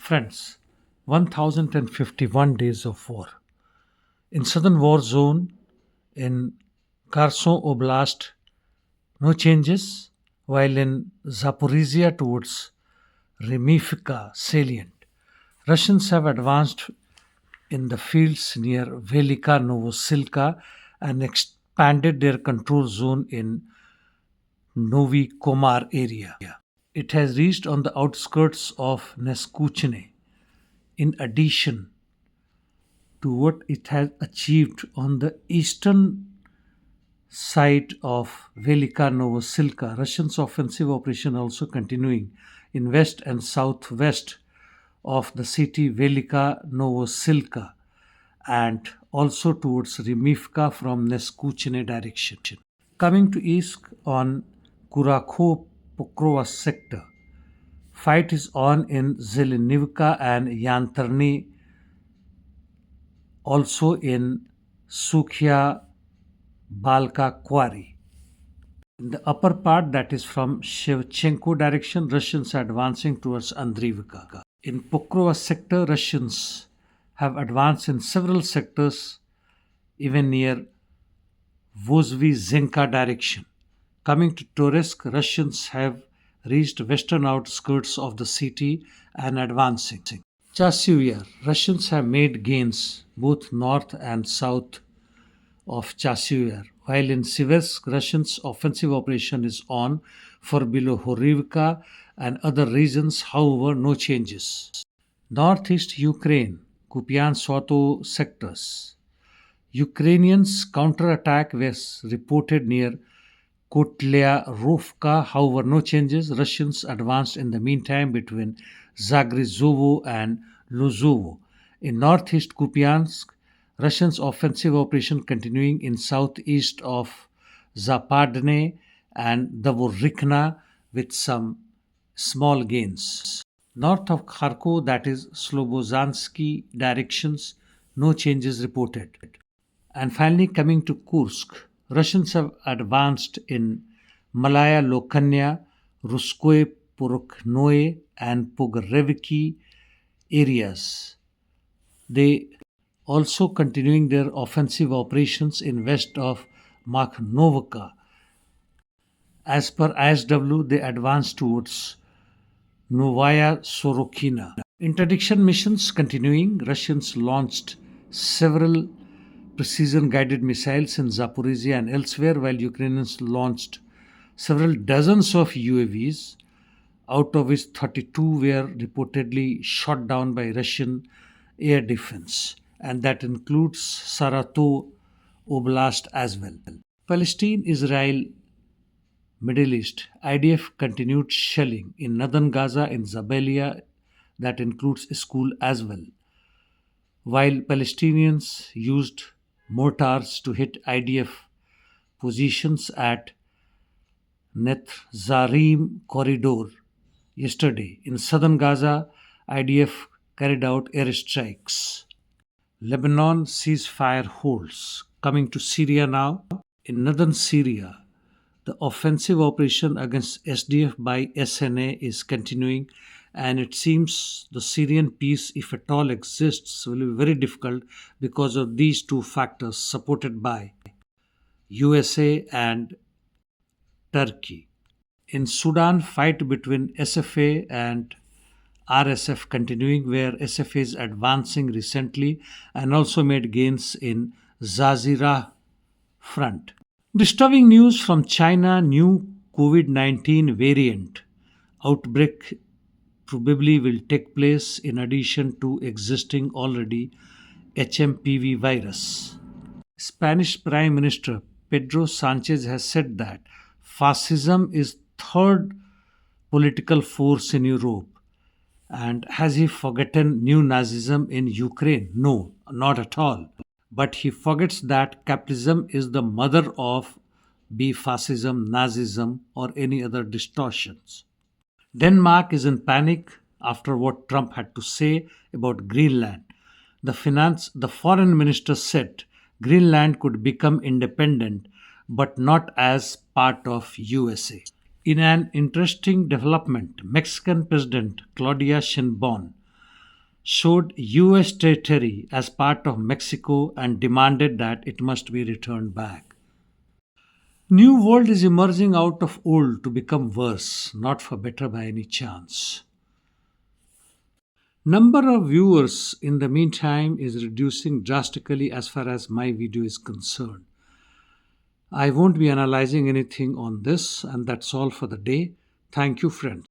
Friends, 1051 days of war. In southern war zone in Kherson Oblast, no changes, while in Zaporizhia towards Remifka salient, Russians have advanced in the fields near Velika Novosilka and expanded their control zone in Novi Komar area. It has reached on the outskirts of Neskuchne. In addition to what it has achieved on the eastern side of Velika Novosilka, Russians' offensive operation also continuing in west and southwest of the city Velika Novosilka and also towards Rimivka from Neskuchne direction. Coming to east on Kurakhov-Pokrovsk sector, fight is on in Zelenivka and Yantarny, also in Sukhya Balka Quarry. In the upper part, that is from Shevchenko direction, Russians are advancing towards Andrivka. In Pokrova sector, Russians have advanced in several sectors, even near Vozhvi-Zenka direction. Coming to Toretsk, Russians have reached western outskirts of the city and advancing. Chasivyar, Russians have made gains both north and south of Chasivyar, while in Siversk, Russians' offensive operation is on for below Horivka and other regions, however, no changes. Northeast Ukraine, Kupyansk-Svatovo sectors. Ukrainians' counterattack was reported near Kotlyaarovka, however, no changes. Russians advanced in the meantime between Zagrizovo and Lozovo. In northeast Kupyansk, Russians' offensive operation continuing in southeast of Zapadne and Dvorikna with some small gains. North of Kharkov, that is Slobozansky directions, no changes reported. And finally, coming to Kursk, Russians have advanced in Malaya Lokanya, Ruskoe Poroknoe, and Pogorevki areas. They also continuing their offensive operations in west of Makhnovka. As per ISW, they advanced towards Novaya Sorokina. Interdiction missions continuing. Russians launched several precision guided missiles in Zaporizhia and elsewhere, while Ukrainians launched several dozens of UAVs, out of which 32 were reportedly shot down by Russian air defense, and that includes Saratov Oblast as well. Palestine Israel Middle East, IDF continued shelling in northern Gaza in Zabalia, that includes a school as well, while Palestinians used mortars to hit IDF positions at Netzarim corridor yesterday. In southern Gaza, IDF carried out airstrikes. Lebanon ceasefire holds. Coming to Syria now. In northern Syria, the offensive operation against SDF by SNA is continuing, and it seems the Syrian peace, if at all exists, will be very difficult because of these two factors supported by USA and Turkey. In Sudan, fight between SFA and RSF continuing, where SFA is advancing recently and also made gains in Zazira front. Disturbing news from China, new COVID-19 variant outbreak probably will take place in addition to existing already HMPV virus. Spanish Prime Minister Pedro Sanchez has said that fascism is third political force in Europe. And has he forgotten new Nazism in Ukraine? No, not at all. But he forgets that capitalism is the mother of be fascism, Nazism, or any other distortions. Denmark is in panic after what Trump had to say about Greenland. The foreign minister said Greenland could become independent but not as part of USA. In an interesting development, Mexican President Claudia Sheinbaum showed US territory as part of Mexico and demanded that it must be returned back. New world is emerging out of old to become worse, not for better by any chance. Number of viewers in the meantime is reducing drastically as far as my video is concerned. I won't be analyzing anything on this, and that's all for the day. Thank you, friends.